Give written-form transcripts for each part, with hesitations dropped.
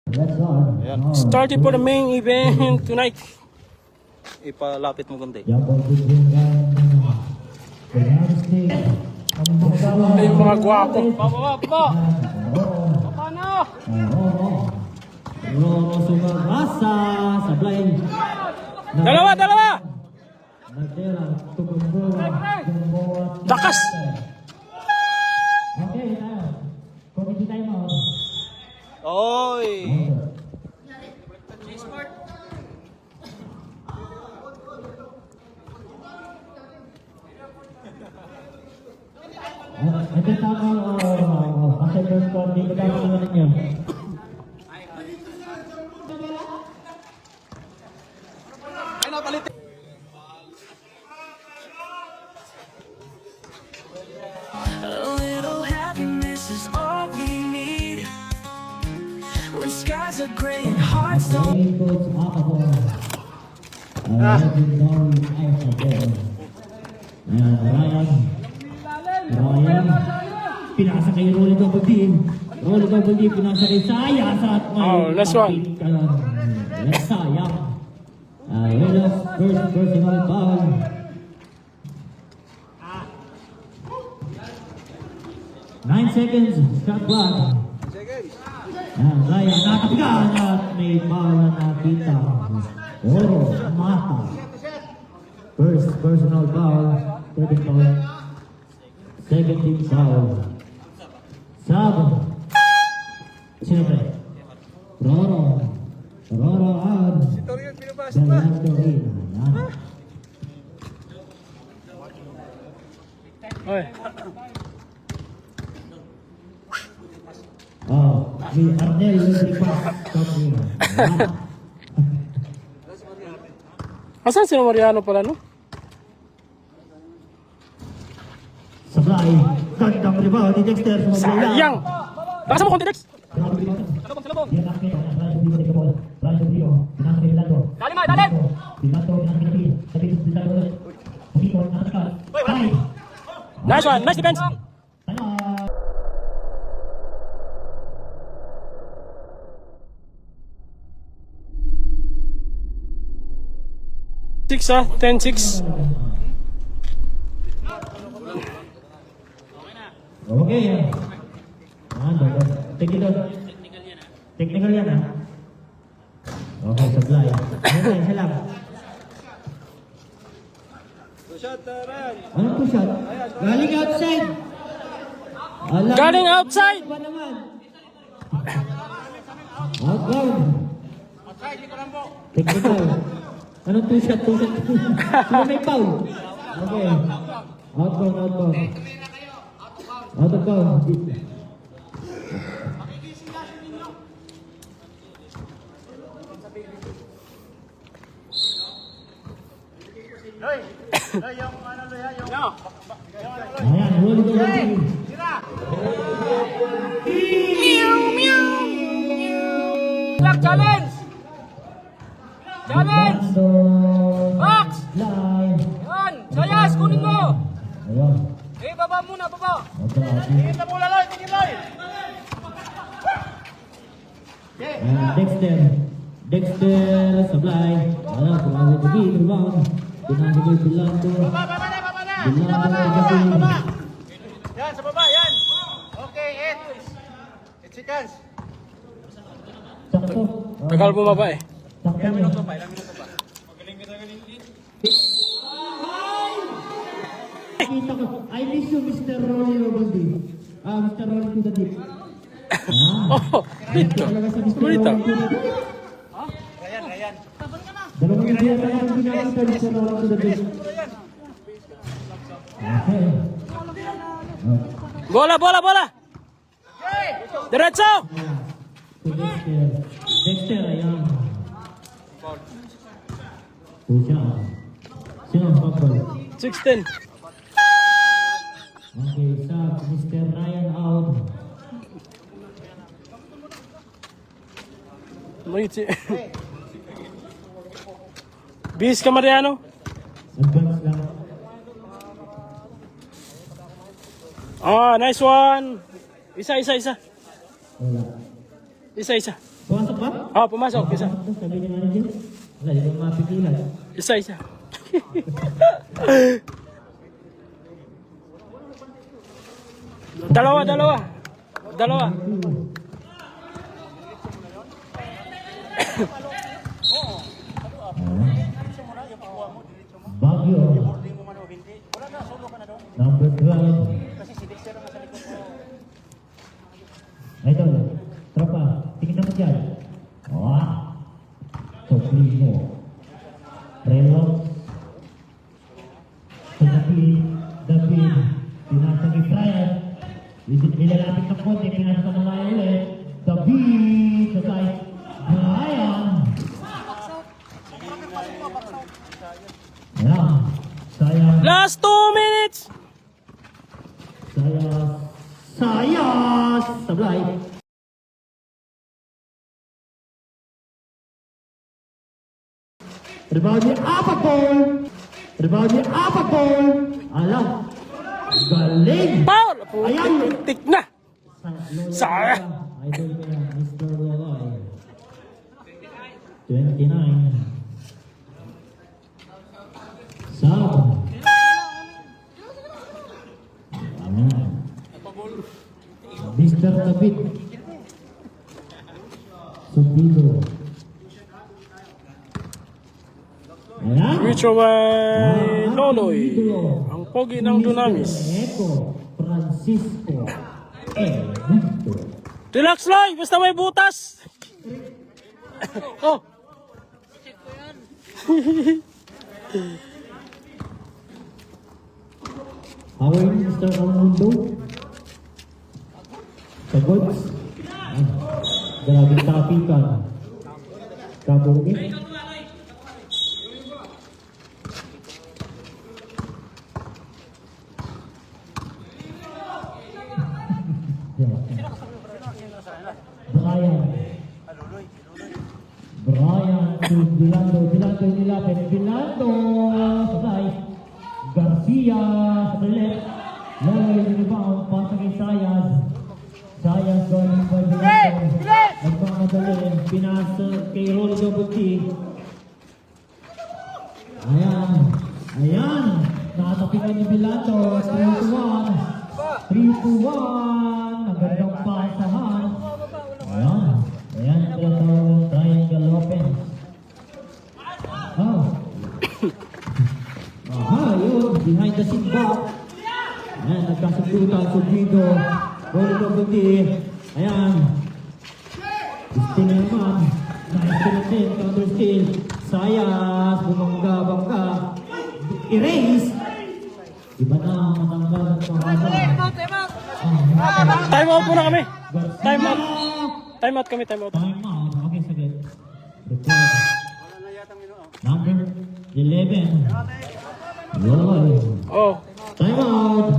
Ayan. Started for the main event tonight. Ipalapit mo kundi. Ay, yung mga gwapo. Baba! Paano? Sumabasa sa blind. Dalawa! Takas! Okay, committee time mo. Oy! Ito tama, kasi first call, dito tayo naman ninyo. Ay, napalit! A little happiness is all we need. When skies are gray and hearts don't. Hey, Coach Akabo. Legendary Akabo. Ryan. Pinasa kay Rolly Double D. Rolly Double D, pinasa kay Sayas at may... Oh, last one. Let's Sayas. Relos, first personal foul. Nine seconds, shot clock. Ryan, nakapigan at may foul na nakita. Oro, mata. First personal foul, third foul. Second team foul. Sub. Sino ba? Roro out. Fernando in. Oy! May Arnel Rodriguez. Asan si Mariano pala, no? Supply. Gandang rebound ni Dexter. Sayang! Takas mo konti, Dex! Nice one! Nice defense! Six, 10-6. Okay. Technical yan, ha? Okay, supply. Okay, salam. Ano to shot? Galing outside. Galing outside! Ba naman? Outbound. Technical. Anong two shot? Sino may foul? Okay. Outbound. Out of bounds. Ayan, rolling the team. Challenge! Challenge! Box! Line. Yan! Sayas, kunin mo! Ayan. Eh, baba muna, baba! Tingin na muna, Loy! Tingin, Loy! Dexter supply. Ano, tumawid lagi, rebound. Pinasabay Bilando. Baba na! Bilando. Yan, sa baba, yan! Okay, 8 seconds. Sakto. Tagal bumaba eh. Sakto. Ilang minuto pa. Magaling. Kita ko. I miss you, Mr. Rolly Robaldi. Mr. Rolly to the deep. Oh, dito. Talaga sa Mr. Balita. Rolly to the deep. Ryan. Dalawang hindi na talaga pinakita Mr. Rolly to the deep. Okay. Bola! Diretso! Dexter, ayan. Pusa. Sino ang couple? 16. Okay, sub. Mr. Ryan out. Bis ka, Mariano. Advance lang. Oh, nice one. Isa. Wala. Isa. Pumasok ba? Pumasok. Isa. Sabi ni manager. Wala, di ba mapigilan? Isa. Dalawa. Baguio. Number 12. Ito, tropa, tingin naman dyan. Sobrino. Relo. Sa David. Pinasang ni Brian. Ilalapit ng konti, pinasang ng mga ulit. David. Sa side. Brian. Ayan. Sayang. Last 2 minutes. Sayas! Sablay! Rebound niya, apat ball! Alam! Galing! Foul! Ayan! Tik na. Sayang. Idol ko yan, Mr. Loloy. 29. Sab. Ayan. Mr. David. Subido. Ayan. Richo by Loloy. Ang pogi ng Dunamis. Eco Francisco. Ernesto. Relax lang, basta may butas. Oh. How are you, Mr. Almundo? Sagot? Grabe tapikan. Kabugi? Brian to Bilando nilapit. Bilando sabay. Garcia sa left. Laloy yung rebound. Pasa kay Sayas. Sayas going by Bilando. Nagmamadali. Pinasa kay Rolly Double T. Ayan. Nakatapikan ni Bilando. 3-1. 3-1. Ang gandang pasahan. Ayan, triangle open. Yun, behind the scene box. Ayan, nagkasututan, Subido. Rolly Double T. Ayan. Gusto naman. Nice to natin, counter steal. Sayas, bumangga. Erase. Iba na ang matanggal at pangasa. Time out muna kami. Time out. Time out kami. Okay, saglit. Report. Number 11. Loloy. Oh. Time out.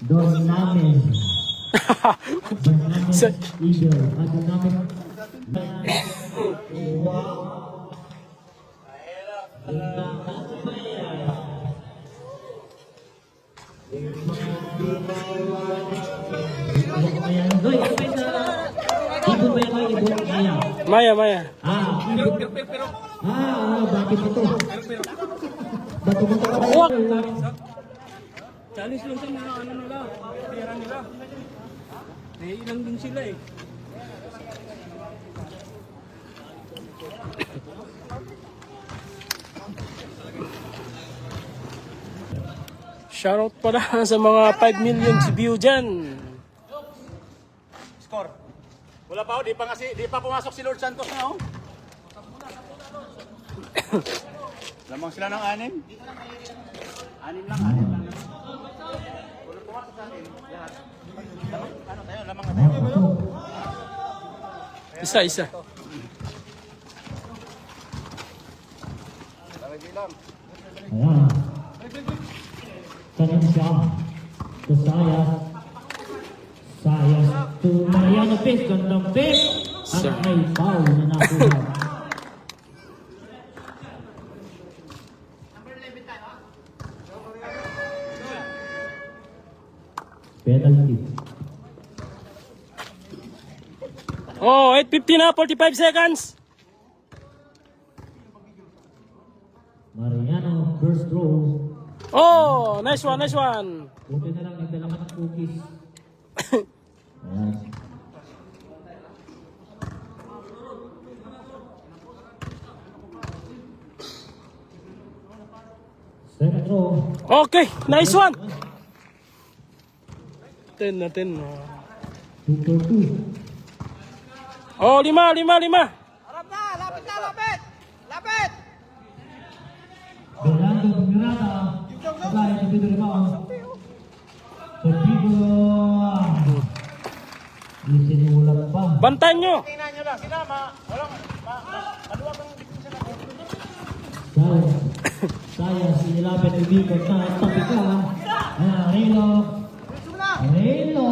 Dos namin. Eagle. Dos namin. Maya. Bakit ito? Bato. Uwak. Challenge lang sa mga ano nila, pera nila. Naiilang din sila eh. Shoutout pala sa mga 5 million view dyan. Score. Wala pa di pa pumasok si Lord Santos na Lamang sila ng 6. 6 lang. Wala pumasok sa atin. Lahat. Lamang na tayo. Isa. Ayan. Kanin siya. To Sayas to Mariano Pes. Gandang Pes. At may foul na nakuha. Penalty. Oh, 8:50 na, 45 seconds. Mariano, first throw. Oh, nice one, nice one. Buti na lang, nagdala ka ng cookies. Ayan. Second throw. Okay, nice one. 10 na 10. 2-2. Oh, 5. Fernando Miranda. Sabay, David rebound. Sabido. Isinulat pa. Bantayan nyo. Tingnan nyo lang, sila, maluwag ang Saya sinilapit ibigot na tapik lang. Ayan, Relo. Relo.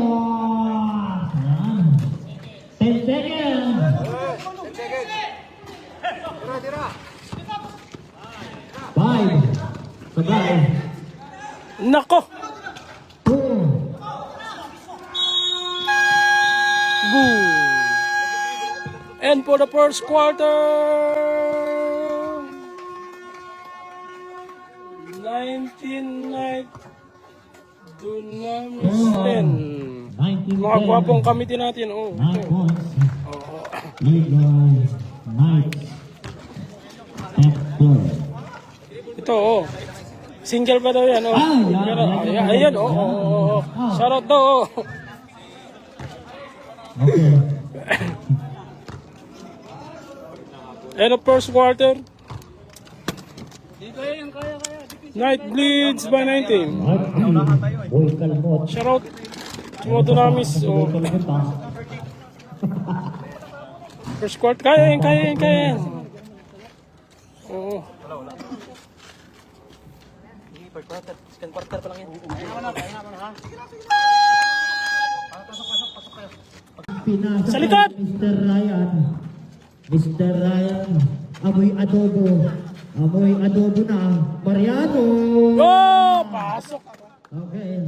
Ayan. 10 seconds. 10 seconds. Tira. 5. Sabay. Nako. 2. Boom. And for the first quarter, 19-9 Dunamis 10. 19. Mga gwapong kamitin natin. Oh, 9 ito. points. Lead by Knights. Hector. Ito, oh. Single pa daw yan, oh. Pero, ayan, oh. Shoutout daw, oh. Okay. End of first quarter. Night leads by 19. Boy Kalmot. Shoutout. Timo Dunamis, oh. First quarter, kaya yan. Oo. Second quarter pa lang yan. Pinasa Sa likod! Mr. Ryan. Mr. Ryan. Amoy adobo. Amoy adobo na. Mariano. Oh, pasok. Okay.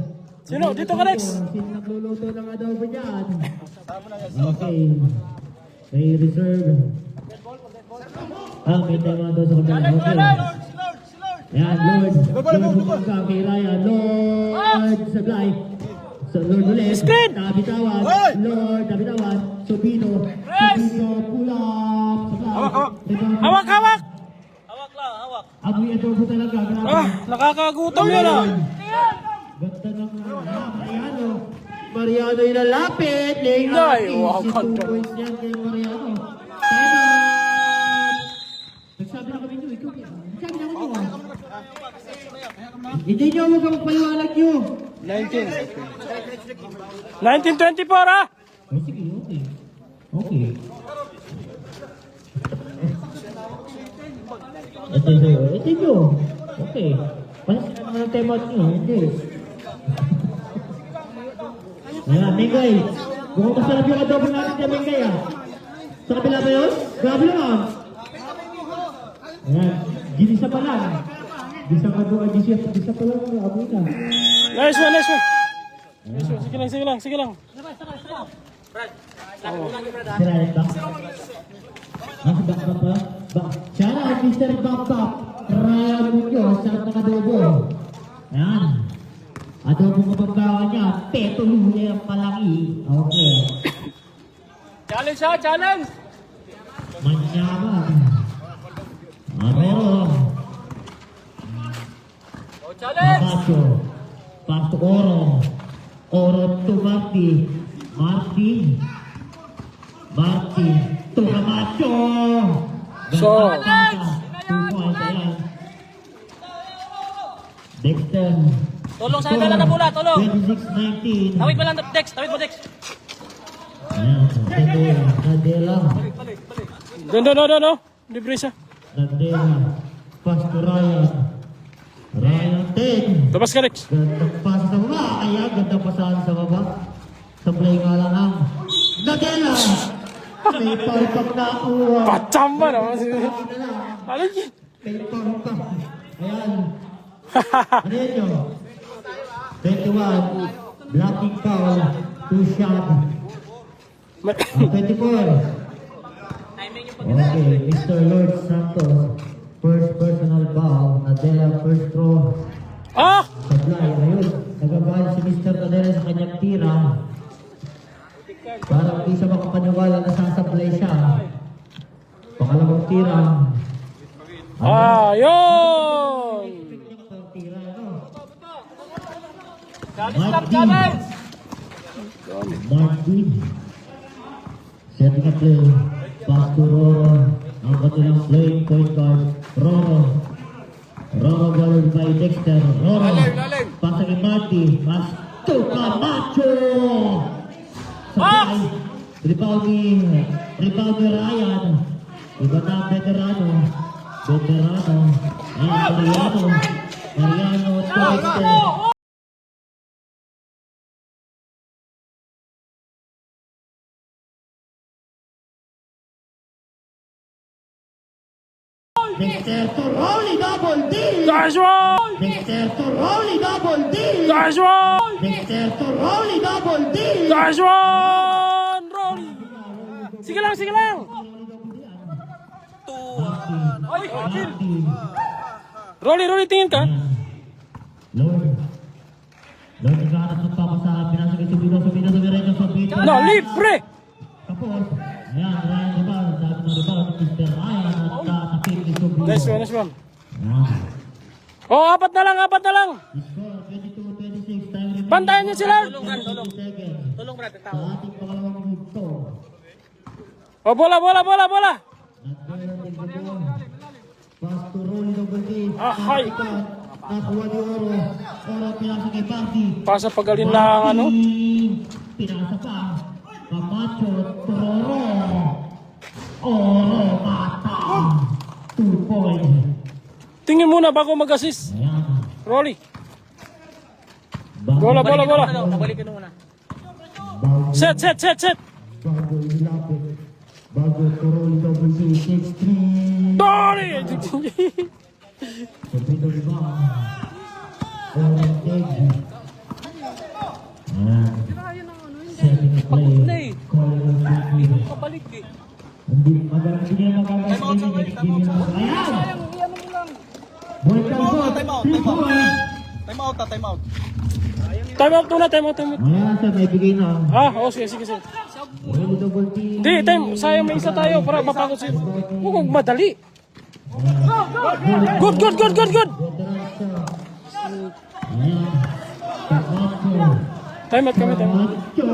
Sino? Dito ka, Rex. Sino nagluluto ng adobo dyan? Okay. May reserve. May tema doon sa kabila. Okay. Ayan, Lord. Lord, bumangka kay Ryan. Lord, sablay. So, Lord ulit. Screen! Tabi-tawad. Lord, tabi-tawad. Subino. Pull up. Sablay. Hawak! Amoy adobo talaga. Grabe. Ah, nakakagutom yun, ah. Ganda ng Mariano. Mariano yung lalapit. Laying Ay, out. wow, 2 ganda. points yan kay Mariano. Time out. Nagsabi na kami nyo. Nagsabi na kami nyo. Hindi nyo huwag ang paliwanag nyo. 1924, ah. Oh, sige, okay. Okay. Ito nyo. Okay. Pansin na naman ang time out nyo. Hindi. Ayan, Mingay. Mukhang masarap yung adobo natin dyan, Mingay, ah. Sa kabila ba yun? Grabe lang, ah. Ayan, ginisa pa lang. Gisa pa lang, grabe na. Nice one. Sige lang. Siralit ba? Back pa? Shout out, Mr. Back. Ryan Munoz, sarap ng adobo. Ayan. Adobo kapagkawa niya, peto luya ang palaki. Okay. Challenge. Manyaman. Arero. Papacho. Pasto Oro. Oro to Marty to Camacho. So, 2 points, ayan. Dexter. Tulong sa dala na bola, tulong. 26-19. Tawid mo lang, Dex. Ayan, Nadela. No. Libre siya. Nadela. Pass to Ryan. Ryan 10. Labas ka, Rex. Gandang pass sa baba. Kaya gandang pasahan sa baba. Sa play nga lang ang Nadela. May palpak na uwa. Pachamba naman. Ano yun? May palpak. Ayan. Ano yun yun? 21. Blocking foul. 2 shot. 24. Okay, Mr. Lord Santos, first personal foul. Nadella, first throw. Ah! Sablay, ayun. Nagabahal si Mr. Nadella sa kanyang tira. Parang hindi siya makapaniwala na sasablay siya. Pangalawang tira. Ayun! Tira, no? Mark D. Setting a play. Pass to Roro. Ang kanilang playing point guard. Roro. Roro followed by Dexter. Roro. Pass kay Marty. Pass to Camacho. Sabay. Rebounding. Rebounding Ryan. Iba na ang veterano. Veterano. Ayan, Mariano. Mariano to Dexter. Dexter to Rolly double D. Nice one! Dexter to Rolly double D. Nice one! Dexter to Rolly double D. Nice one! Rolly! Sige lang, sige lang! Rolly, Rolly, tingin ka? Lord. Lord, naghahanap ng papa sa pinasagay Subino Subino, Subino. No, libre! Tapos, ayan, Ryan Ribal. Sabi ng Ribal, Mr. Ryan at takip ni Subino. Nice one, nice one. Ayan. Oh, apat na lang, apat na lang! Score 22-26. Time remaining. Bantayan niyo sila! 30 seconds. Tulong brad, Sa ating pangalawang minuto. Oh, bola, bola, bola, bola! Nagdala ng gabon. Pass to Rolly double D. Ah, hi. Nakuha ni Oro. Oro pinasa kay Party. Pasa pagalin lang, ano? Pinasa pa. Camacho, Tororo. Oro, mata. 2 points. Tingin muna bago mag-assist. Ayan. Rolly. Bago- Bola, bola, bola. Pabalikin mo muna. Bago- Set, set, set, set. Bago ilapit. Bago Tororo double D. 6-3. Rolly! Subino rebound. Oro Teg. Ayan. Setting a play. Calling on Biggie. Pabalik eh. Hindi magalang hindi na magalang hindi na ayan! Boy Calvo, 3 points! Time out, time out. Time out muna, time out, time out. Ayan sir, may bigay na. Ah, oh, sige, sige, sige. Rolly double T. Hindi, time, sayang may isa tayo para mapagod siya. Huwag kong madali. Good, good, good, good, good. Veteran siya. Ayan. Camacho. Time out kami, time out. Camacho!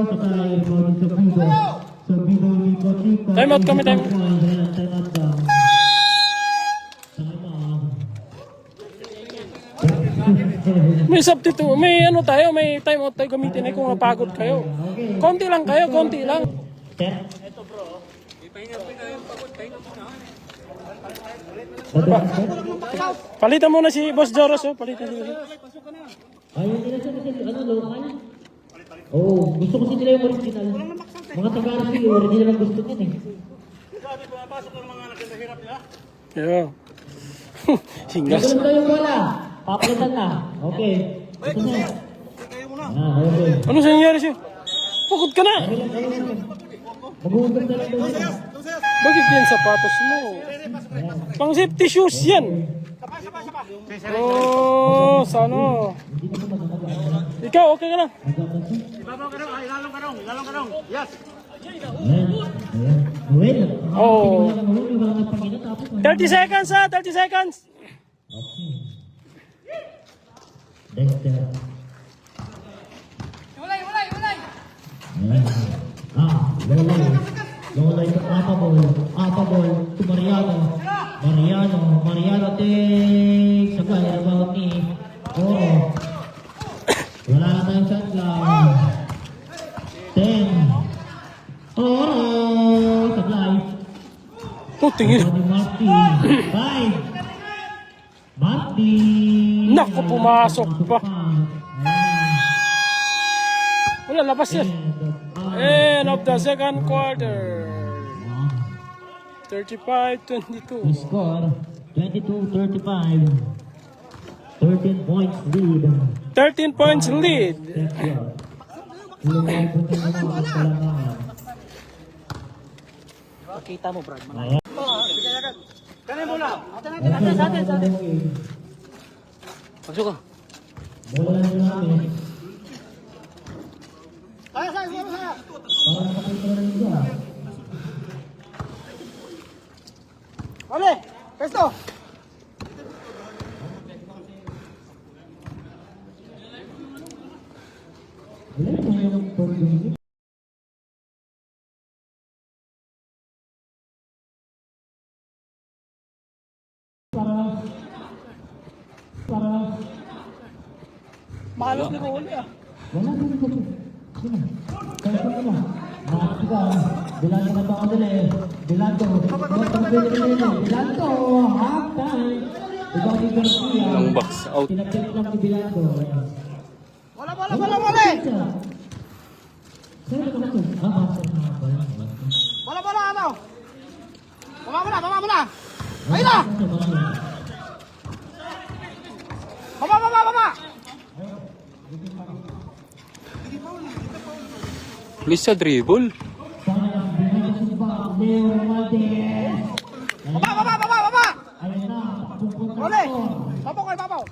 Sakay, rebound sa Bido. Sa Bido, Lico. Time out kami, time. Ayan, time out ka. Time out. May substitute, may ano tayo, may time out tayo gamitin ay kung napagod kayo. Konti lang kayo, konti lang. Set. Palitan muna si Boss Joros, oh. Palitan muna siya. Ayaw nila siya kasi ano, local. Oo, gusto kasi nila yung original. Mga taga-Arsi, original ang gusto nila eh. Sabi, pumapasok ng mga nagkahirap nila. Yeah. Singas. Nagulong tayo bola. Papalitan na. Okay. Ito na. Okay. Ano sa nangyari siya? Pagod ka na. Mag-uugod na lang daw siya. Bakit yan sapatos mo? Pang safety shoes yan. Oh, sana. Ikaw, okay ka na? Ibabaw ka rong, ilalong ka rong, ilalong ka rong. Yes! Ayan. Ayan. Well, Oh. wala nang pangina tapos. 30 seconds ha, 30 seconds. Okay. Dexter. Ulay. Ayan. Lolay. Lolay to Apabol to Mariano. Mariano takes. Sabay, rebound ni Oro. Wala na tayong shot clock. 10. Oro. Sablay. Oh, tingin. Ni Marty. 5. Marty. Naku, pumasok pa. Wala, labas yan. End of the second quarter. 35-22. Score 22-35. 13 points lead. 13 points lead. Thank you. Pakita mo, Brad. Ayan. Kanin mo na. Pasok ka. Bola na namin. Kaya, kaya. Para makita na nito ah. Ole, pesto. Ulit mo yung pagdungit. Para Malos ni Rolly ah. wala din ito. Sino? Kaya ko na. Nakakita. Bilando na ba ako nila eh. Bilando. Bilando. Half time. Ikaw ni Garcia. Ang box out. Pinag-check lang ni Bilando. Wala. Saan ka na ito? Basta na ba? Wala, ano? Baba mo na. Ayun na. Baba. Please sa dribble. Leo Romaldes. Baba. Ayun na. Rolly, babaw.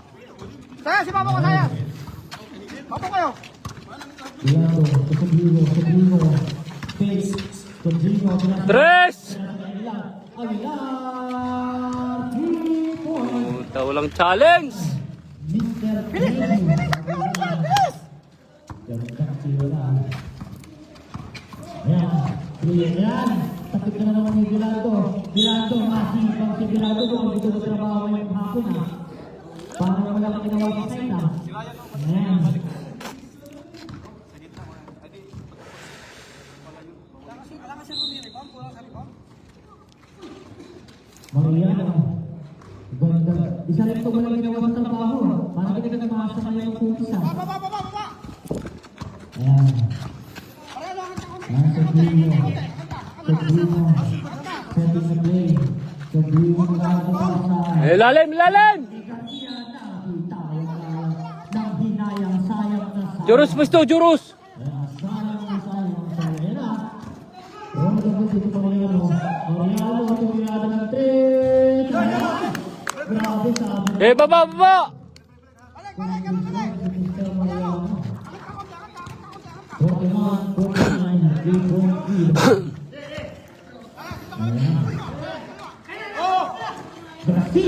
Saya, si babaw ko saya. Babaw kayo. Bilando. Subino. Face. Subino. Tres! Aguilar. 3 points. Puta, walang challenge. Mr. Bilis. Ayan. Takip na naman ni Bilando. Bilando, masipang si Bilando. Kung dito sa trabaho ngayong hapon ha. Paano wala kang ginawa sa kain ha. Ayan. Mariano. Ganda. Isa rin ito walang ginawa sa trabaho. Parang kita ka maasa kayo ng pusa. Baba. Ayan. Ayan, Sobrino. Setting the play. Sobrino nakakatawa sa... Lalim! Nakita ng hinayang sayang na sayang. Jurus pwesto, jurus! Sayang na sayang. Ayan na. Roll the ball dito Mariano. Mariano, tumiyada ng 3. Grabe sabi. Baba!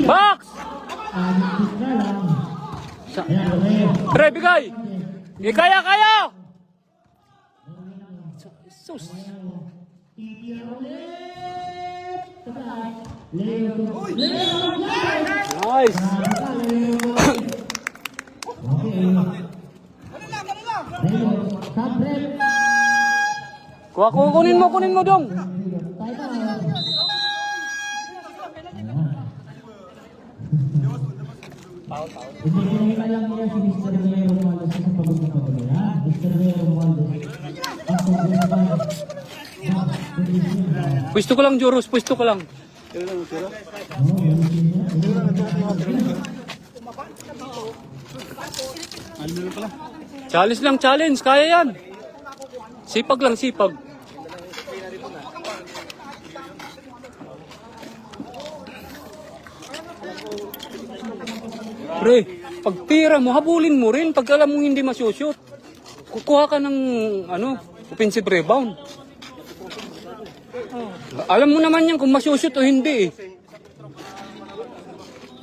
Box! Pre, bigay! Kaya! Sus! Nice! Kunin mo dong! Ibigay lang niya si Mr. Leo Romualdez sa pagod na pagod. Mr. Leo Romualdez. Ang pagod Pwesto ko lang, jurus. Pwesto ko lang. Challenge lang, challenge. Kaya yan. Sipag lang, sipag. Pre, pag tira mo, habulin mo rin. Pag alam mong hindi masushoot, kukuha ka ng offensive rebound. Alam mo naman yan kung masushoot o hindi eh.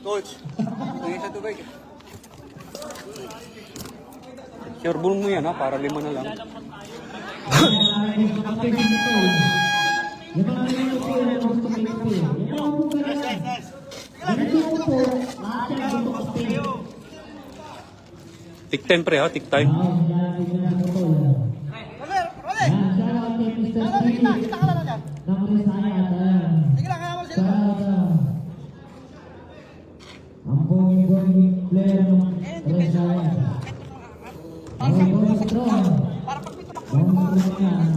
Coach, tingin sa tubig. Sure ball mo yan ha, para 5 na lang. Tik time pre ha, tik time. Kita ka na dyan. Sige lang, kaya mo sila. Ang bonging player ng Resaya. Ang bonging strong. Bonging strong.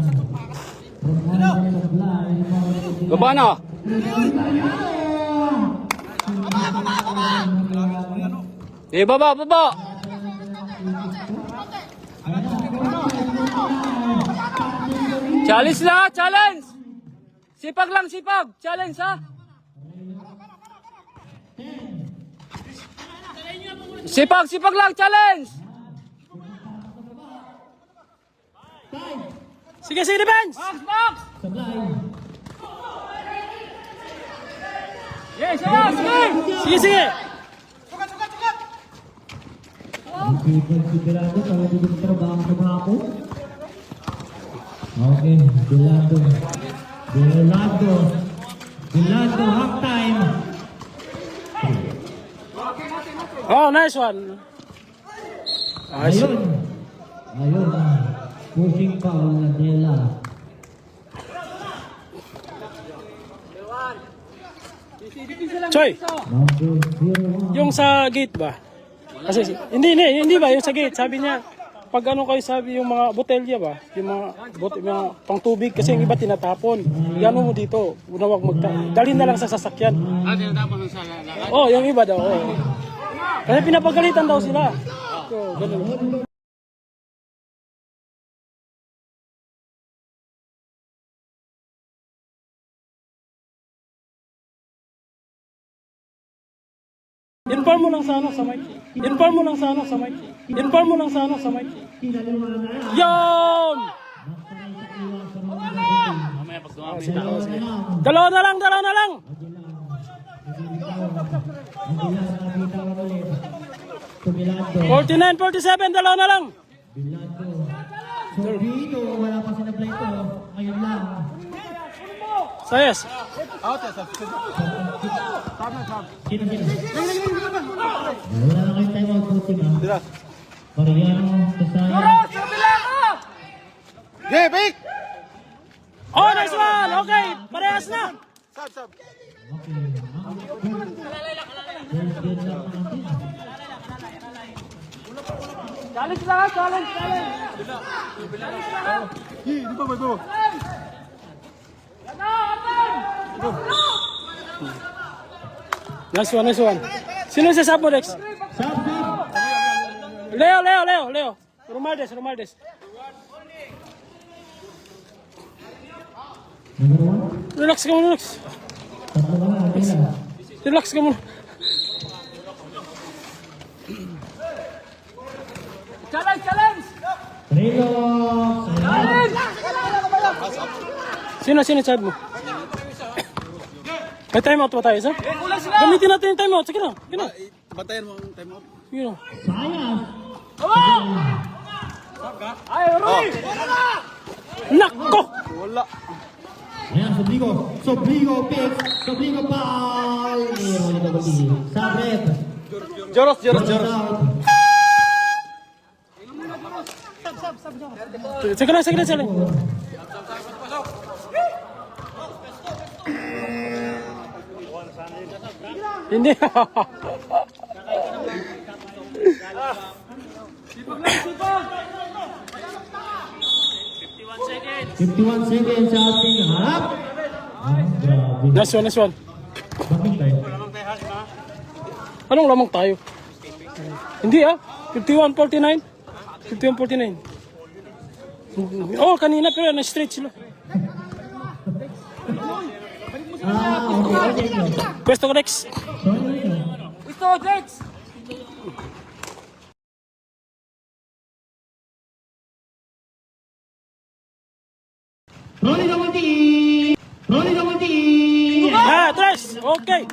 Baba na! Baba! Challenge lahat, challenge! Sipag lang, sipag! Challenge ha! Sipag, sipag lang, challenge! Sige, sige, defense! Sablay. Yes, yes, yes! Sige, sige! Sigurado tayo dito sa trabaho. Okay, Delando. Delando, half time. Oh, nice one. Ayun. Pushing foul na Dela. Choy, Number 01. yung sa gate ba? Kasi, hindi ba? Yung sa gate, sabi niya, pag ano kayo sabi yung mga botelya ba? Yung mga pang tubig, kasi yung iba tinatapon. Gano mo dito, wag dalhin na lang sa sasakyan. Tinatapon sa Oh, yung iba daw. Oh. Kasi pinapagalitan daw sila. So, ganun. Inform mo lang sa ano sa mic. Inform mo lang sa ano sa mic. Inform mo lang sa ano sa mic. Yon! Dalawa na lang, dalawa na lang. Bilando. 49, 47, dalawa na lang. So dito, wala pa sinablay ito. Ngayon lang. Sayas. Sino? Wala na kayo time out po, team. Mariano, Tasaya. Yeah, Vic! Oh, nice one. Okay, parehas na. Okay. First game lang natin. Challenge lang, challenge! Nice one, nice one. Sino sa sub mo, Rex? Sub. Leo. Romaldes. Number 1. Relax ka muna, Rex. Tatlo ba na? Okay lang. Relax ka muna. Challenge! Relo. Sino sub mo? May time out pa tayo, sir? Gamitin natin yung time out. Sige na. Batayan mo ang time out. Sige na. Sayas. Ay, Roy! Nako! Ayan, Sobligo picks. Sobligo foul. Wala na ba di? Sabret. Joros. Out. Sige na. Hindi. Sipag lang, sipag! 51 seconds sa ating harap. Grabe. Nice one. Bakit tayo? Anong lamang tayo? Hindi 51-49. 51-49. Oh, kanina pero na-straight sila. Okay. Pwesto ko, Rex. Sorry. Ito, Dex! Rolling the multi. Tres. Okay.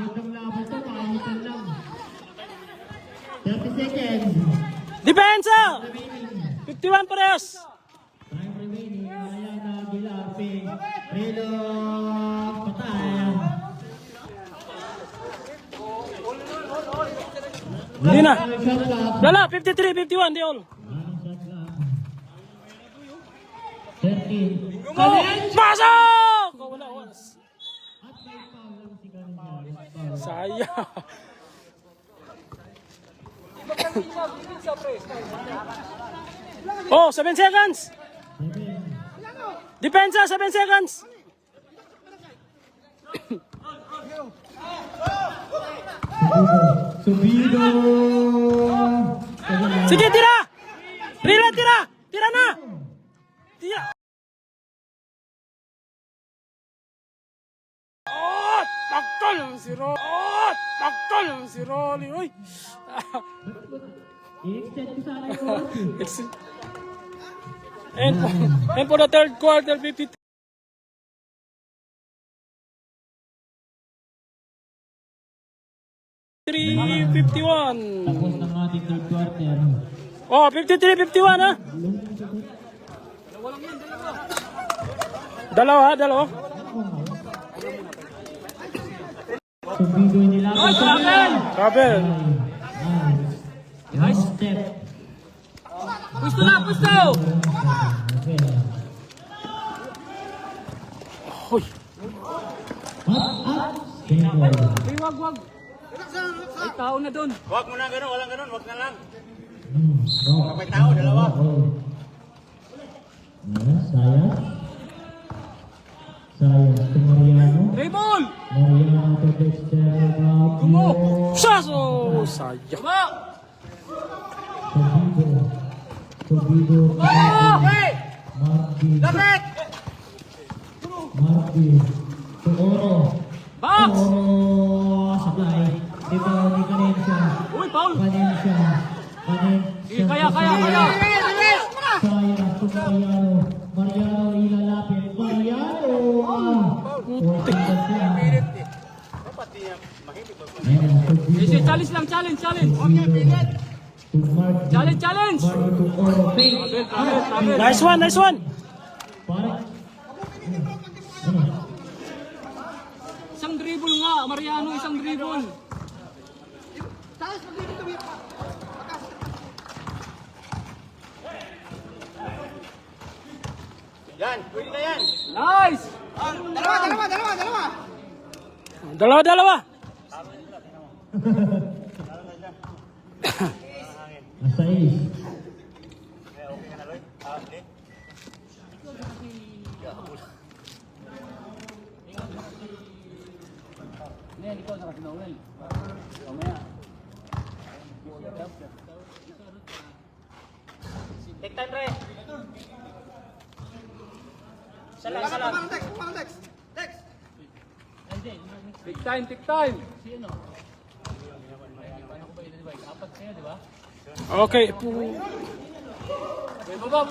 Itong laban to, pakitan lang. 30 seconds. Depensa! 51 parehas. Time remaining. Ayan na, Gilape. Relo. Patay. Hindi na. Shot clock. Wala, 53-51, di all. Shot clock. 13. Pasok! Oh, wala. Sayang. Oh, 7 seconds. Depensa, 7 seconds. Subido. Sige, tira! Rila, tira! Tira na! Tira! Taktol naman si Rolly. Oh, taktol naman si Rolly. Uy. I-extend ko sana yung oras eh. And for the third quarter, 53. Tapos ng ating third quarter. Oh, 53-51 ha? Dalawa. Subigo nila. Kabel. Nice step. Pusto na, pusto! Okay. Uy. Up. Single. Ay, wag. Ay, tao na doon. Wag mo na ganun, walang ganun, wag na lang. No. May tao, dalawa. Sayang. Sayang to Mariano. Raymond! Mariano to Dexter. Gumo! Saso! Sayang. Ba! Subigo. Hey! Marky. Lapit! Marky. Tuoro. Box! Tuoro. Sabay. Diba, di kanin siya. Uy, Paul! Kanin siya. Eh, kaya! Sayang to Mariano. Mariano ilalapit. Mariano. Putik na siya. Eh, challenge lang, challenge! Challenge! Travel! Nice one. Isang dribble nga, Mariano, isang dribble. Yan, pwede na yan. Nice! Dalawa. Nasa is. Take time, Re. Salang. Take time! Okay. Okay, baba!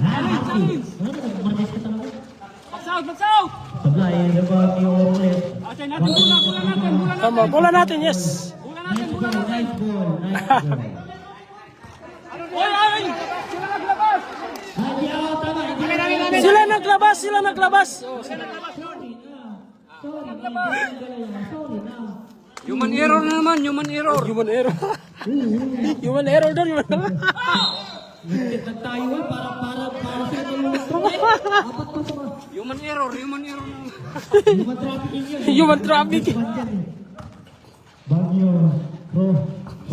Challenge! Martes ka talaga. Mags out! Sablay, rebound ni Orlet. Atay natin, bola natin! Tama. Bola natin, yes. Nice ball. Ay! Sila naglabas! Sila naglabas. Human error na naman, human error! Human error doon. Nagtayo para sa Human error na naman. Human trafficking. Bagyo.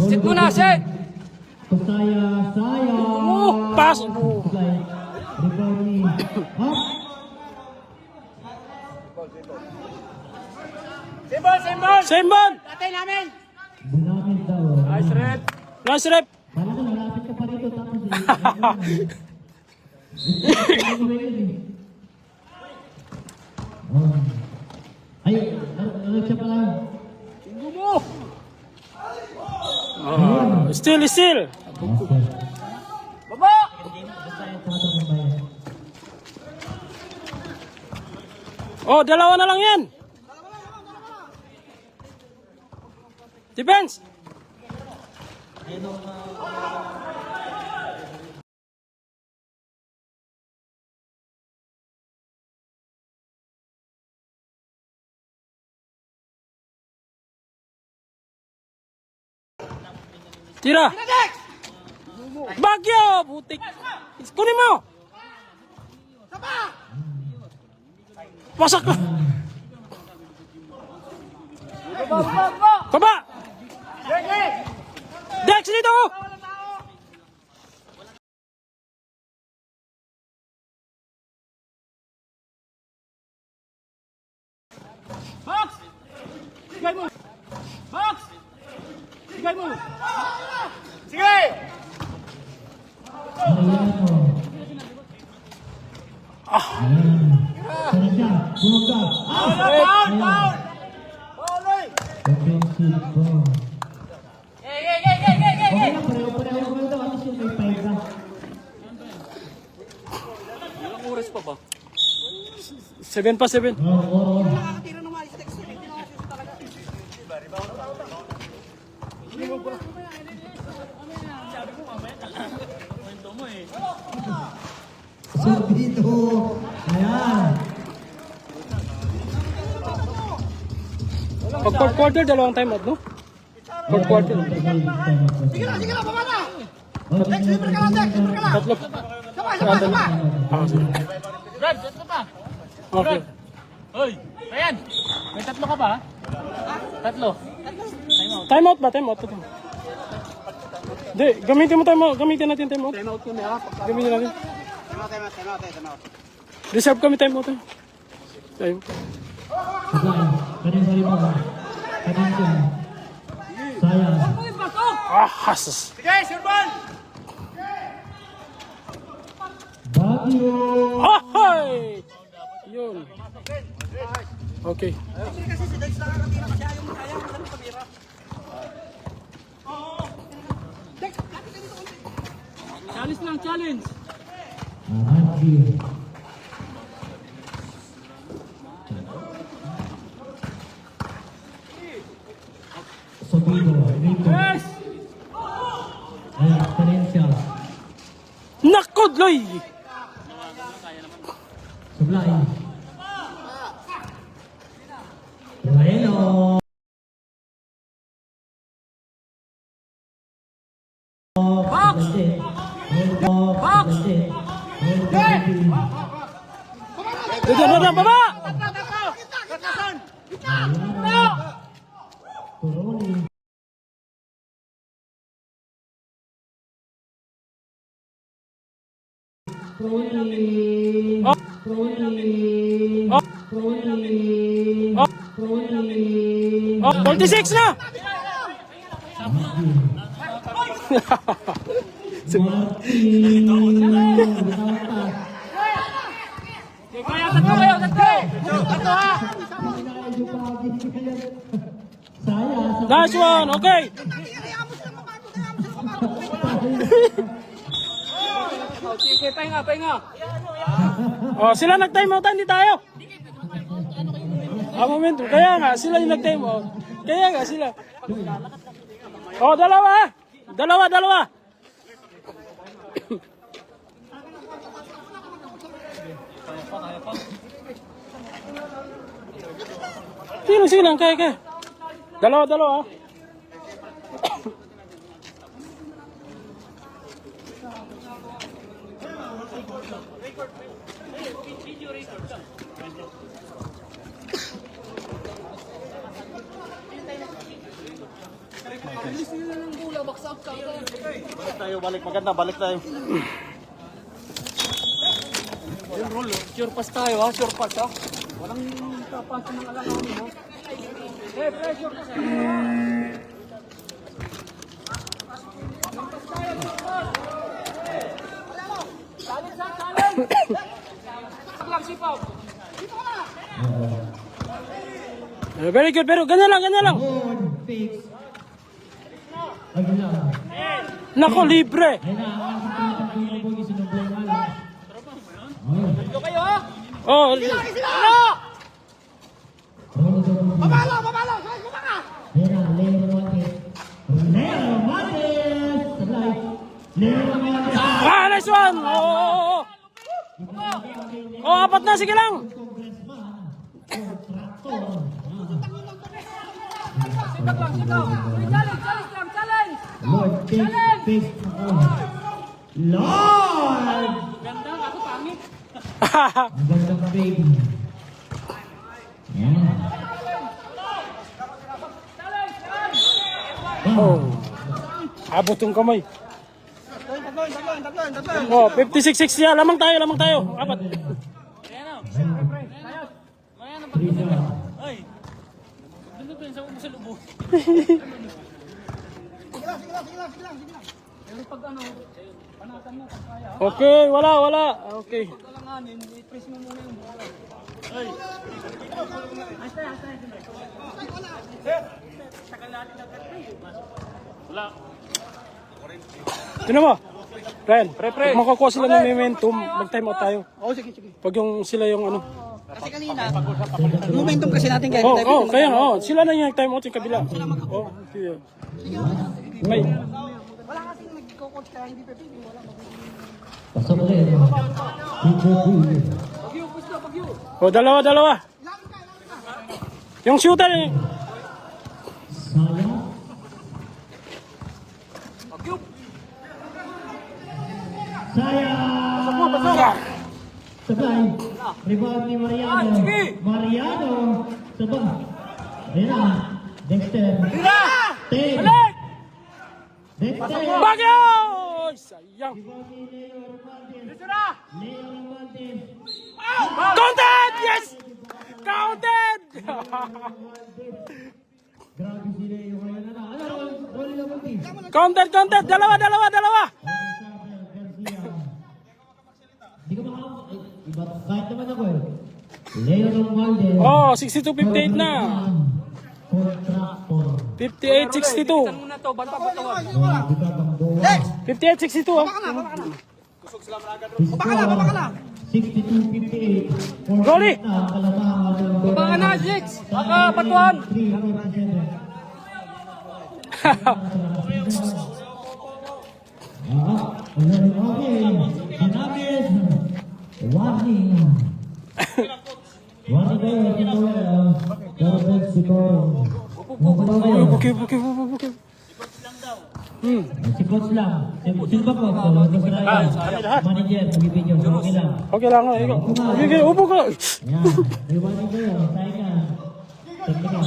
Sit mo na, sit! Saya. Pass. Rebound ni. Up. Same ball. Bunamit daw. Nice red! Nice rep. Pala ko, nalapit ka pa rito. Tapos ay, ano siya pala? Gumo! Still. Baba! Oh, dalawa na lang yan. Defense. Tira. Bagyo, butik. Kunin mo. Pasak ka. Baba. Dex dito. Box! Sigay mo! Box! Sigay mo! Sige! Ayan. Sana siya. Bumangga. Ayan. Offensive foul. Okay lang, pareho-pareho ko daw. At least yung may 5 na. Ilang oras pa ba? 7 pa, 7. Oo. Sorbido. Ayan. Pag fourth quarter, dalawang timeout, no? Fourth quarter. Sige na, baba na. Dex, libre ka lang, Dex, libre ka lang. Tatlo. Sama. Ah, sige. Brad, tatlo pa. Okay. Hoy, ayan. May tatlo ka ba? Tatlo. Timeout ba? Timeout. Hindi, gamitin mo timeout. Gamitin natin timeout. Timeout kami ha. Gamitin natin. Reserve kami timeout. Time. Sabay. Kanin mo. Kanin siya. Sayang. Ah, hasas. Sige, Sirban. Baguio. Ahoy! Yun. Okay. Challenge lang, challenge. Baguio. Sorbido. Rito. Ayan, kanin siya. Nakodloy! Supply. Bueno. Dadan, baba! Oh, 46 na! Kaya tatlo kayo, tatlo. Tatlo ha. Nice one, okay. Sige, pahinga. Oh, sila nag-time out, hindi tayo. Momento. Kaya nga, sila yung nag-time out. Kaya nga, sila. Oh, dalawa. Silang, kaya. Dalawa. Balik tayo. Yung roll, sure pass tayo ha, sure pass ha. Walang tapas ng alanganin ha. Eh, pressure pass tayo. Challenge! Lang sipaw. Very good, pero ganyan lang. Fix. Aguila. Nako, libre. Ayun na, ang pinipag-ibig sinublay na lang. Dito kayo ha. Oh, Baba lang. Sige, baba ka. Ayun na, Leo Montes. Supply. Leo Montes. nice one. Oh, apat na, sige lang. Challenge! Lord, fix. Lord! Ganda, ako pangit. Ang gandang baby. Yan. Oh. Abot yung kamay. Tatlo. Oh, 56-6 niya. Lamang tayo. Apat. Trina. Doon sa umusalubo. Sige lang. Pero pag ano, Okay, wala. Okay. Kalanganin, i-press mo muna yung bola. Tignan mo. Ryan, Pre. pag makakuha sila ng momentum, mag-time out tayo. Oo, sige. Pag yung sila yung ano. Kasi kanina, momentum kasi natin kaya Sila na yung time out yung kabila. Oh, okay. May. wala kasing nagko-coach kaya hindi pwede. Wala. Pasok ulit. Video 2. Oh, dalawa. Yung shooter eh. Saya. Saya. Sabay. Rebound ni Mariano. Mariano. Sabay. Ayan na. Dexter. Ten. Dexter. Bagyo! Sayang. Rebound ni Leo Hernandez. Leo Hernandez. Counted! Yes! Counted! Grabe si Leo. Kaya na. Ano? Goal na multi. Counted! Dalawa! Garcia. Di ko iba, kahit naman ako eh. Leo Hernandez. Oh, 62-58 na. Contractor. 58-62. Muna to, banta ba to? 58-62 ah. Baba ka na. 62-58. Rolly! Baka na, Jex! Baka patuan! Warning kayo, double siguro. Okay. Si coach lang. Sino ba coach? Manager, pag-ibig nyo. Okay lang. Okay lang. Okay, upo ka. Ayan. May warning kayo. Tayo ka. Technical.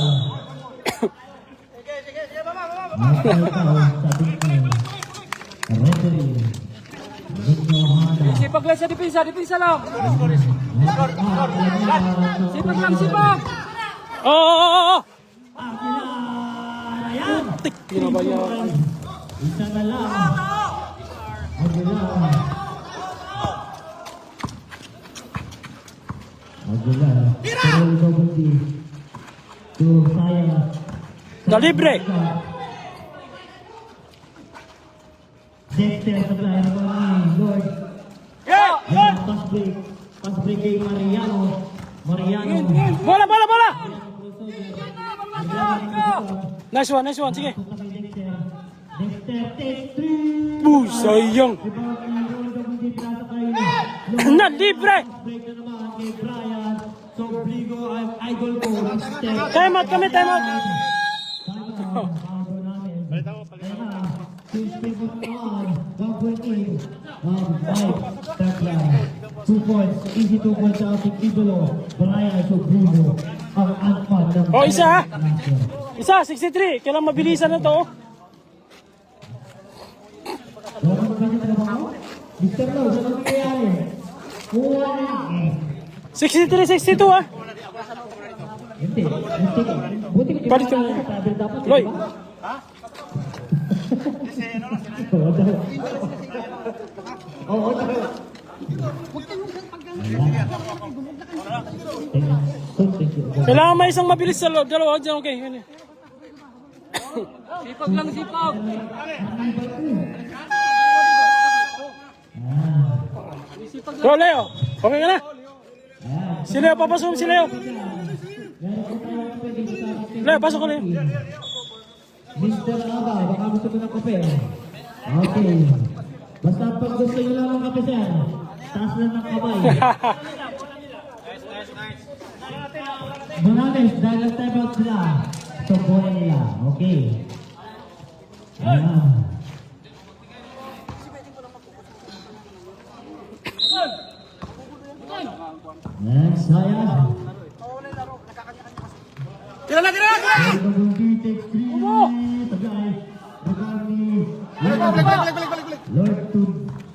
Sabi ko. Referee. Victor Hana. Sipag lang sa depensa lang! Sipag lang! Oh! Ayan. Tik, pinabayaran. Isa na lang. Aguilar. Pero double D. To Saya. Na libre. Dexter sa player ko ni Lord. Pass break kay Mariano. Bola! Nice one. Sige. Dexter takes 3. Sayang. Na libre. Break na naman kay Brian. So Brigo, idol ko. Dexter. Time out kami. Easy 2 points sa ating idolo. Brian Sobruno. Ang anpan ng... Oh, isa. 63. Kailangan mabilisan na to. Wala ka ganyan talaga mo? Mr. Lo, saan ang nangyayari? Kuha na. 63-62 ah. Hindi. Buti ko Palit yung... dapat. Loy. Oo. Kailangan may isang mabilis sa loob. Dalawa. Diyan, okay. Sipag lang! Go, Leo. Okay ka na? Si Leo, papasok si Leo. Leo, pasok ka Leo. Mr. Aba, baka gusto ko ng kape. Okay. Basta pag gusto nyo lang ng kape sir, taas lang ng kamay. Morales, dahil ang time out sila. So, bola nila. Okay. Ayan. Next, saya. Tira na! Lord to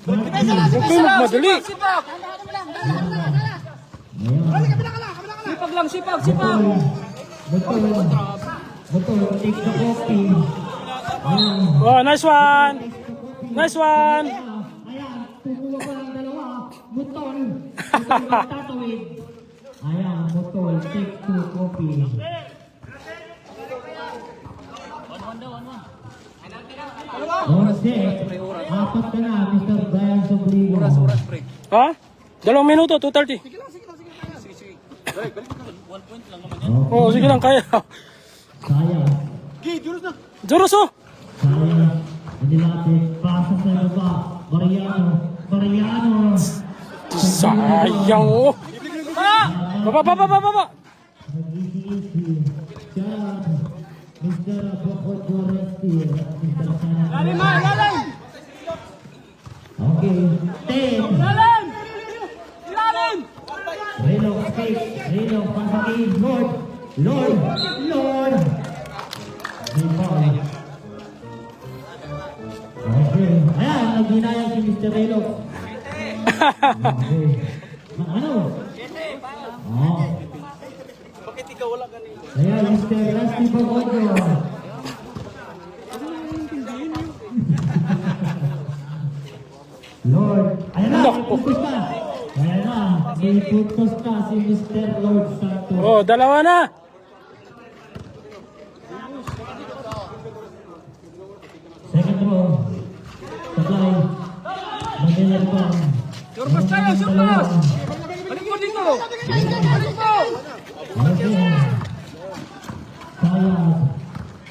Huwag kayo magmadali. Sipag! Betul, take the coffee. Oh, nice one. Ayan. Kumuha pa ng dalawa. Mutol. Mutol magtatawid. Ayan, Mutol. Take 2 copy. Oras set. Apat ka na, Mr. Brian Sobrigo. Oras break. Ha? 2 minuto, 2:30. Oo, sige lang, kaya. Sayang. Joros oh! Sayang. Hindi natin. Pasa sa baba. Mariano. Mariano. Sayang oh! Baba! Nag-easy-easy. Sayang. Mr. Bokot Goresti. Mr. Sana. Lalim! Okay. 10. Lalim! Lalim! Reno escape. Reno pasangin. Lord. Lord. Lord. Rebound. Okay. Ayan, naghinayang si Mr. Reno. Okay. Ano? Oh. Bakit ikaw wala kanina? Ayan, Mr. Rusty Bagodo. Lord. Ayan na, may putos na. Ayan na, may putos na si Mr. Lord Santos. Oh, 2 na! Second row. Supply. Manila pa. Surpas tayo, surpas! Balik mo dito! Balik mo! Okay.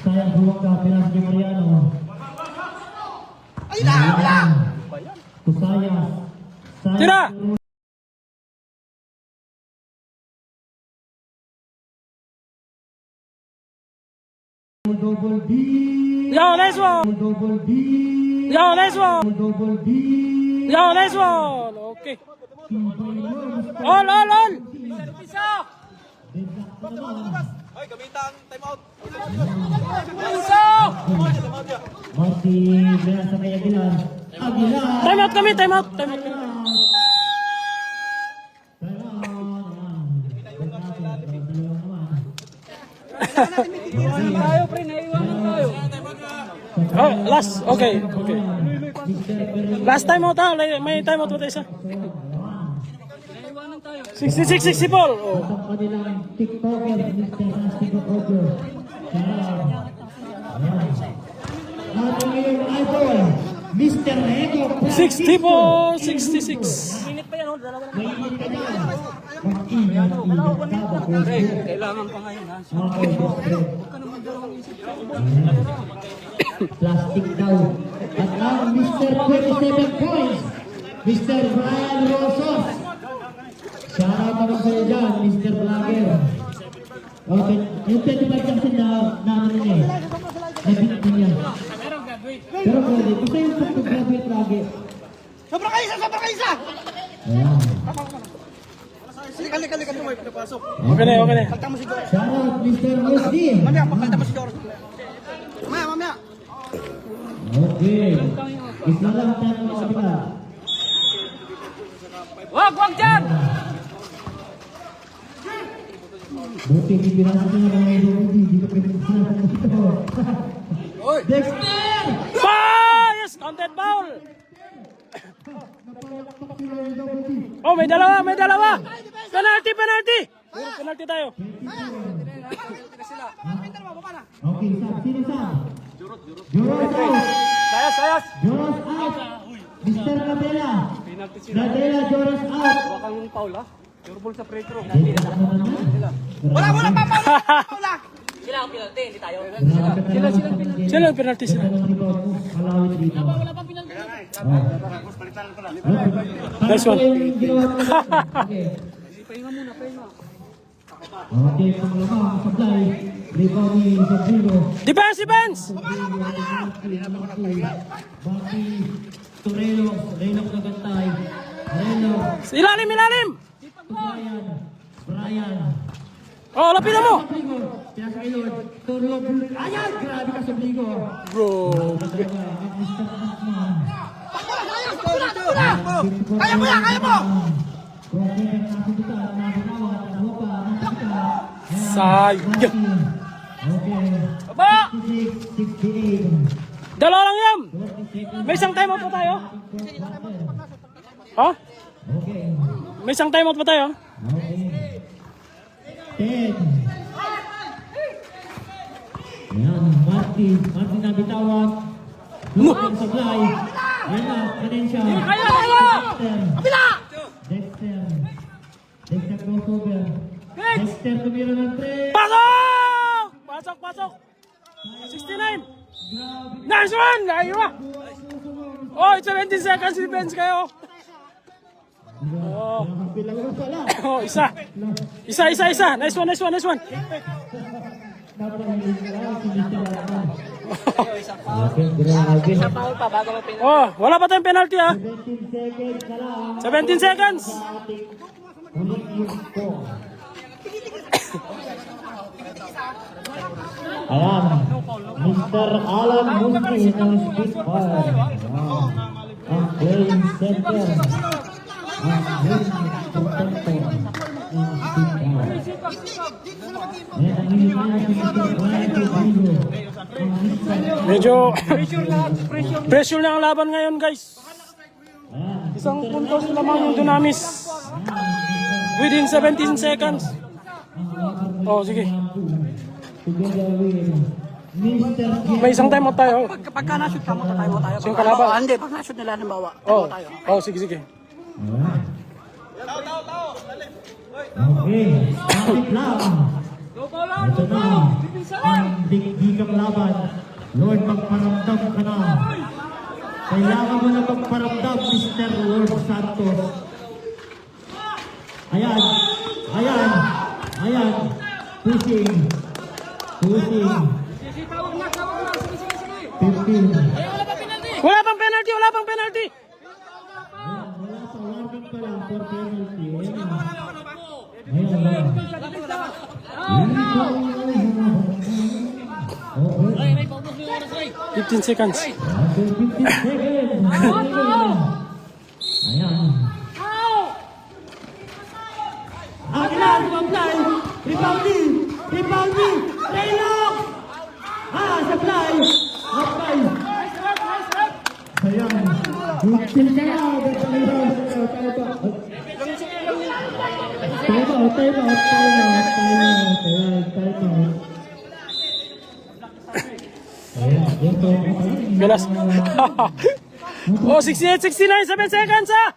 Sayang buwang ka, Pinas ni Mariano. Ayun na! Wala! Kusayas. Tira! Double D. Yo, nice one! Double D. Yo, nice one! Double D. Yo, nice one! Okay. All! Marty, belas sa kay Aguilar. Aguilar. Time out kami! Tayo, pre, naiwanan tayo. Oh, last. Okay. Last time out ha. May time out ba tayo isa? Naiwanan tayo. 66, 64. Oh. Ang kanilang TikToker, Mr. Rusty Bacodio. At ang iyong idol, Mr. Ego. 64, 66. Mainit ka dyan. Mag-ingat ka ba, Pre, kailangan pa ngayon ha. Okay, plastic daw. At ang Mr. 27 points, Mr. Brian Rosos. Shoutout naman sa'yo dyan, Mr. Vlogger. Okay, yung 25 Jackson na namin eh. Nabit din yan. Pero pwede, gusto yung pag-graduate lagi. Sobra kayo isa! Ayan. Kali mo may pinapasok. Okay na. Kalta mo si George. Shoutout, Mr. Rusty. Mamaya, pakalta mo si George. Mamaya. Okay. Isa lang tayo ng kabila. Wag dyan! Buti pipirasan ko na mga idol, hindi ko pinagsasabi dito. Dexter! Yes! Counted foul! Oh, may dalawa! Penalty! Puro penalty tayo. Okay, sino Sam? Joros out! Sayas! Joros out! Mr. Nadela! Penalty sila. Nadela, Joros out! Wakang yung foul ha. Your ball sa free throw. Wala Paula! Sila ang penalty, hindi tayo. Sila ang penalty sila. Wala pang penalty. Nice one. Okay. Pahinga muna. Okay, panglamang supply. Rebound ni Rodrigo. Defense! Baki, Torelo, Reynolds na gantay. Reynolds, Ilalim! Brian. Oh, lapitan mo! Sobligo, pinasa kay Lord. Torlo, ayan, grabe ka Sobligo. Bro. Kaya mo! Sayang. Okay. Baba! 68. Dalawa lang yan! May isang time out pa tayo. Ha? Okay. May isang timeout pa tayo? Okay. 10. Ayan, Martin na bitawan. Looking supply. Ayan na, Cadencia. Dexter crossover. Dexter tumira ng 3. Pasok! Pasok! 69! Nice one! Aywa! Oh, 17 seconds defense kayo. Oh, isa. Nice one. Grabe. Oh, wala pa tayong penalty ha. 17 seconds na lang. 17 seconds. Ulit yung score. Ayan, Mr. Alan Munti ng Spitfire. Ayan, ang playing center. Ang playing center ng Spitfire. Ayan, ang hinihintay si Mr. Brian Trujillo. Medyo pressure na ang laban ngayon, guys. Ayan, Isang puntos lamang yung Dunamis. Within 17 seconds. Oh, sige. together with Mr. May isang timeout tayo. Pagka na-shoot ka mo, tayo tayo. Sino kalaban? Hindi, pag na-shoot nila, halimbawa, Oh, tayo. sige. Okay, kapit lang. Ito na, ang digdigang laban. Lord, magparamdam ka na. Kailangan mo na magparamdam, Mr. Lord Santos. Ayan. Pushing. 15. Wala pang penalty. Wala pa, warning pa lang for penalty. Ayan. Okay. 15 seconds. Under 15 seconds. Ayan. Akin! Rebounding! Taylor! Supply! Supply! Ayan. Buktil ka na! Time out. Ayan, ito. Galas. Oh, 68, 69, 7 seconds ha!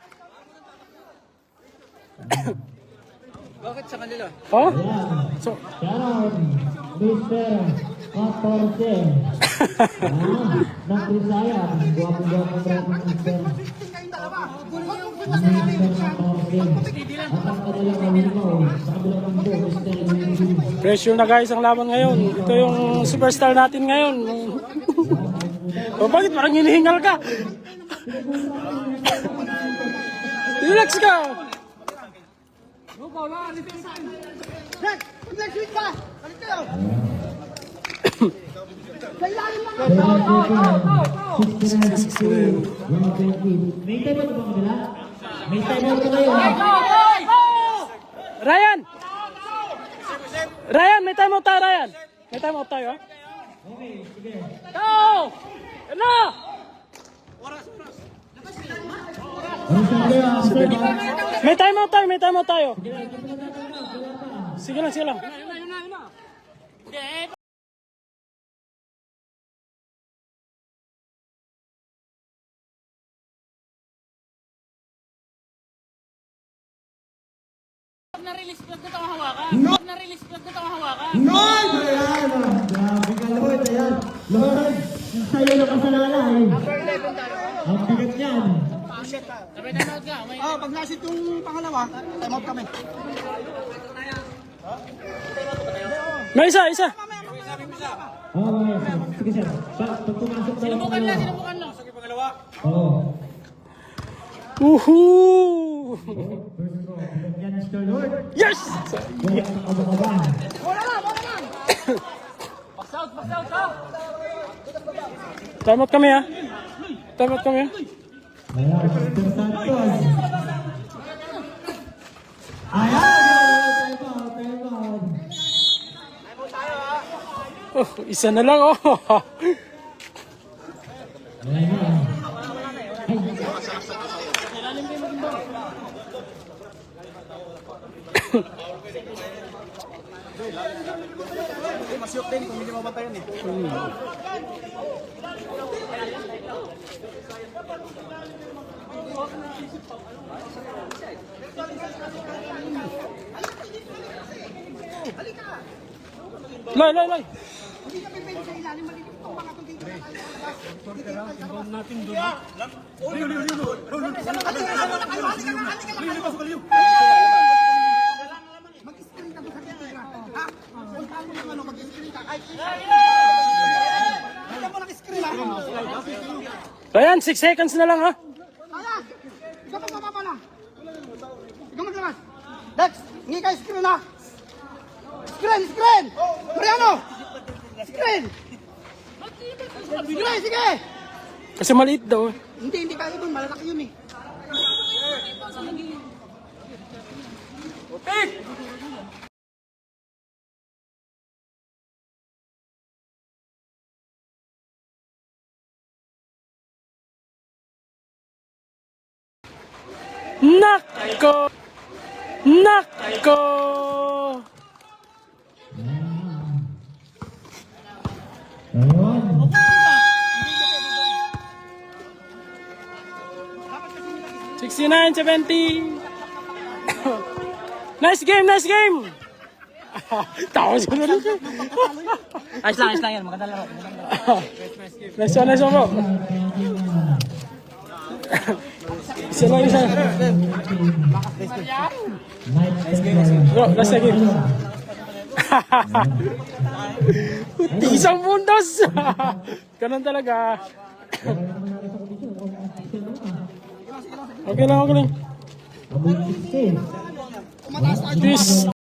Bakit sa kanila? Oh? Ayan. So, Sharon, Mr. 14. Ng Rizayan. Guwapo-guwapo rin ng Mr. At ang kanilang kawilimaw sa kabilang mundo, Mr. Luigi. pressure na guys ang laban ngayon. Ito yung superstar natin ngayon. Oh, bakit parang hinihingal ka? Relax ka. Jack! Mag-shoot ka! Balik kayo! Sa ilalim lang! May time out ba kabila? May time out ba kayo? Ryan! May time out tayo, Ryan. May time out tayo, ha? Okay, sige. Go! Ano? May time out tayo. Sige lang. Na-release plug ko itong hawakan. Grabe ka, Lord. Ayan. Lord, sa'yo na kasalalay. Ang bigat niyan. Sabay na ka. May Pag na-shoot yung pangalawa, time out kami. May isa. Okay, sige sir. Pag pumasok tayo. sinubukan lang. Oo. Woohoo! First row. Bigat yan, Mr. Lord. Yes! Wala kang kabababan. Bola lang! Box out ka. Time out kami, ha? Ayan, Mr. Santos. Ayan! Time out. Oh, isa na lang, oh. Ayan. Ay. Masyok din kung hindi mabantayan eh. Loy, loy, loy. Ayan, 6 seconds na lang ha. Ikaw magbaba na. Ikaw maglamas. Lex, hindi kayo screen na. Screen, screen! Mariano! Screen! Screen, sige! Kasi maliit daw. Hindi kaya doon. Malalaki yun eh. Nako! Nako! Ayun. 69-70. Nice game, nice game. Tawa siya na rin. Ayos lang yan. Maganda laro. Nice one, bro. Isa lang, isa. Bro, last na game. Isang puntos. Ganun talaga. Okay lang, okay lang. Abot 16. Peace.